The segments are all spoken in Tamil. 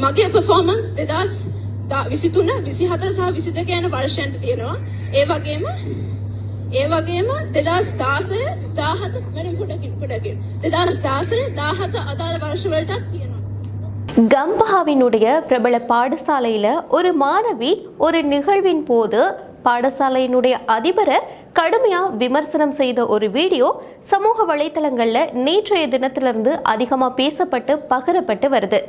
මගේ performance 2023 24 සහ 22 යන වර්ෂයන්ට තියෙනවා. ඒ වගේම 2016 17 මම පොඩකින් 2016 17 අදාළ වර්ෂවලටත් තියෙනවා. கம்பஹாவினுடைய பிரபல பாடசாலையில ஒரு மாணவி ஒரு நிகழ்வின் போது பாடசாலையினுடைய அதிபரை கடுமையா விமர்சனம் செய்த ஒரு வீடியோ சமூக வலைத்தளங்கள்ல நேற்றைய தினத்திலிருந்து அதிகமா பேசப்பட்டு பகிரப்பட்டு வருது.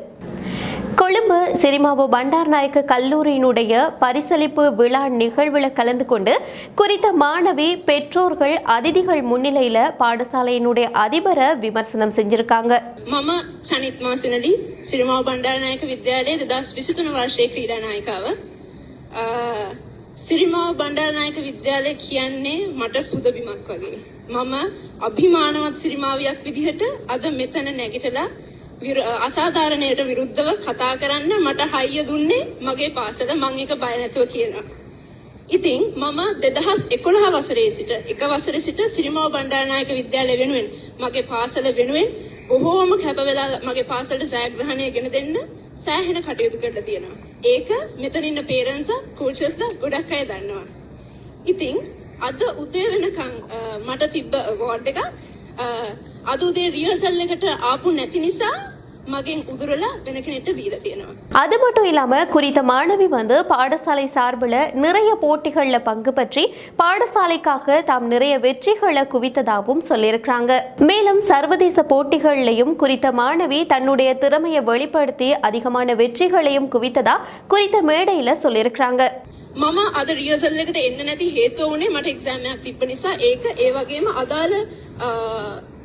கொழும்பு சிரிமாவோ பண்டார்நாயக்க கல்லூரியினுடைய பரிசளிப்பு விழா நிகழ்வில் கலந்து கொண்டு குறித்த மாணவி பெற்றோர்கள் அதிதிகள் முன்னிலையில பாடசாலையினுடைய அதிபரை விமர்சனம் செஞ்சிருக்காங்க. මම සනිත් මාසිනලි සිරිමාව බණ්ඩාරනායක විද්‍යාලයේ 2023 වර්ෂයේ ක්‍රීඩා නායිකාව. සිරිමාව බණ්ඩාරනායක විද්‍යාලය කියන්නේ මට පුදබිමක් වගේ. මම අභිමානවත් සිරිමාවියක් විදිහට අද මෙතන නැගිටලා අසාධාරණයට විරුද්ධව කතා කරන්න මට හයිය දුන්නේ මගේ පාසල මම එක බය නැතුව කියනවා. ඉතින් මම 2011 වසරේ සිට එක වසරේ සිට සිරිමාව බණ්ඩාරනායක විද්‍යාලය වෙනුවෙන් මගේ පාසල වෙනුවෙන් බොහෝම කැප වෙලා මගේ පාසලට ජයග්‍රහණය ගෙන දෙන්න සෑහෙන කටයුතු කරලා තියෙනවා. ඒක මෙතන ඉන්න පේරන්ට්ස් කෝචස්ලා ගොඩක් අය දන්නවා. ඉතින් අද උදේ වෙනකන් මට තිබ්බ අවෝඩ් එක අද උදේ රිහර්සල් එකට ආපු නැති නිසා மகன் உதுரல வெனக்கிட்ட தீர තියෙනවා. அது மட்டும் இல்லாம குறித்த மாணவி பாடசாலை சார்பில் நிறைய போட்டிகள்ல பங்கு பற்றி பாடசாலைக்காக தாம் நிறைய வெற்றிகளை குவித்ததாகவும் சொல்லியிருக்கிறாங்க. மேலும் சர்வதேச போட்டிகள்லையும் குறித்த மாணவி தன்னுடைய திறமையை வெளிப்படுத்தி அதிகமான வெற்றிகளையும் குவித்ததா குறித்த மேடையில சொல்லியிருக்கிறாங்க. මම අද රිහර්සල් එකට එන්න නැති හේතුව උනේ මට එක්සෑම් එකක් තිබ්බ නිසා ඒක ඒ වගේම අදාළ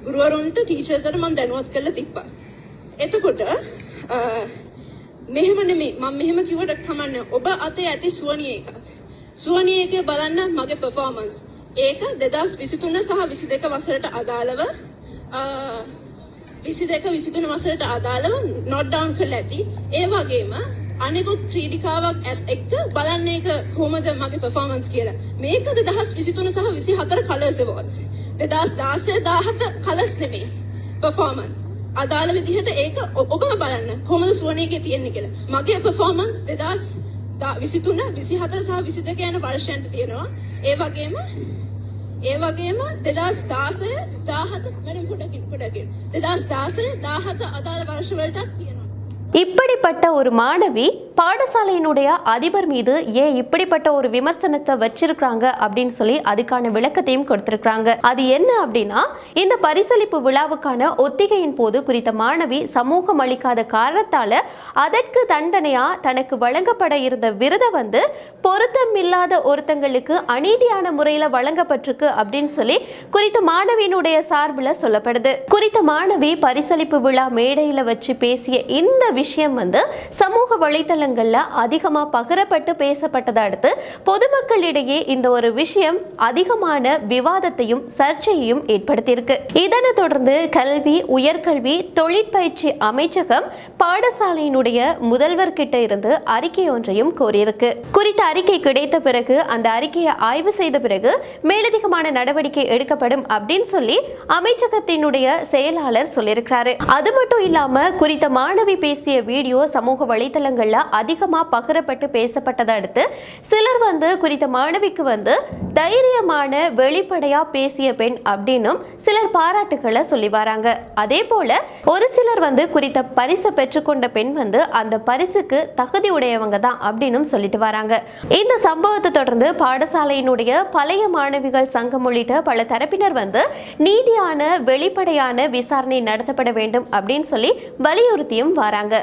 ගුරුවරුන්ට ටීචර්ස්ට මම දැනුවත් කරලා තිබ්බා. එතකොට මෙහෙම නෙමෙයි මම මෙහෙම කිව්වට කමන්නේ ඔබ අතේ ඇති සුවනිය එකක්. සුවනිය එකේ බලන්න මගේ performance. ඒක 2023 සහ 22 වසරට අදාළව 22 23 වසරට අදාළව note down කරලා ඇති. ඒ වගේම අනෙකුත් ක්‍රීඩිකාවක් එක්ක බලන්න ඒක කොහොමද මගේ performance කියලා. මේක 2023 සහ 24 colours awards. 2016 17 colours නෙමෙයි performance. අදාළ විදිහට ඒක ඔබම බලන්න කොහොමද සුවනේකේ තියෙන්නේ කියලා. මගේ performance 2023 24 සහ 22 යන වර්ෂයන්ට තියෙනවා. ඒ වගේම 2016 17 මම පොඩකින් 2016 17 අදාළ වර්ෂවලටත් තියෙනවා. இப்படிப்பட்ட ஒரு மாணவி பாடசாலையினுடைய அதிபர் மீது ஏன் இப்படிப்பட்ட ஒரு விமர்சனத்தை வச்சிருக்காங்க அப்படின்னு சொல்லி அதுக்கான விளக்கத்தையும் கொடுத்திருக்காங்க. அது என்ன அப்படின்னா, இந்த பரிசளிப்பு விழாவுக்கான ஒத்திகையின் போது குறித்த மாணவி சமூகம் அளிக்காத காரணத்தால அதற்கு தண்டனையா தனக்கு வழங்கப்பட இருந்த விருதை பொருத்தம் இல்லாத ஒருத்தங்களுக்கு அநீதியான முறையில வழங்கப்பட்டிருக்கு அப்படின்னு சொல்லி குறித்த மாணவியினுடைய சார்பில் சொல்லப்படுது. குறித்த மாணவி பரிசளிப்பு விழா மேடையில வச்சு பேசிய இந்த விஷயம் சமூக வலைத்தளங்கள்ல அதிகமா பகிரப்பட்டு பேசப்பட்டதை அடுத்து பொதுமக்களிடையே இந்த ஒரு விஷயம் அதிகமான விவாதத்தையும் சர்ச்சையையும் ஏற்படுத்தியிருக்கு. இதனை தொடர்ந்து கல்வி உயர்கல்வி தொழிற்பயிற்சி அமைச்சகம் பாடசாலையினுடைய முதல்வர் கிட்ட இருந்து அறிக்கை ஒன்றையும் கோரியிருக்கு. குறித்த அறிக்கை கிடைத்த பிறகு அந்த அறிக்கையை ஆய்வு செய்த பிறகு மேலதிகமான நடவடிக்கை எடுக்கப்படும் அப்படின்னு சொல்லி அமைச்சகத்தினுடைய செயலாளர் சொல்லியிருக்கிறாரு. அது மட்டும் இல்லாம குறித்த மாணவி பேசிய வீடியோ சமூக வலைத்தளங்கள்ல அதிகமா பகிரப்பட்டு பேசப்பட்டதை அடுத்து சிலர் குறித்த மாணவிக்கு தைரியமான வெளிப்படையா பேசிய பெண் அப்படின்னும் சிலர் பாராட்டுகளை சொல்லி வராங்க. அதே போல ஒரு சிலர் குறித்த பரிசை பெற்றுக்கொண்ட பெண் அந்த பரிசுக்கு தகுதி உடையவங்க தான் அப்படின்னு சொல்லிட்டு வராங்க. இந்த சம்பவத்தை தொடர்ந்து பாடசாலையினுடைய பழைய மாணவிகள் சங்கம் உள்ளிட்ட பல தரப்பினர் நீதியான வெளிப்படையான விசாரணை நடத்தப்பட வேண்டும் அப்படின்னு சொல்லி வலியுறுத்தியும் வராங்க.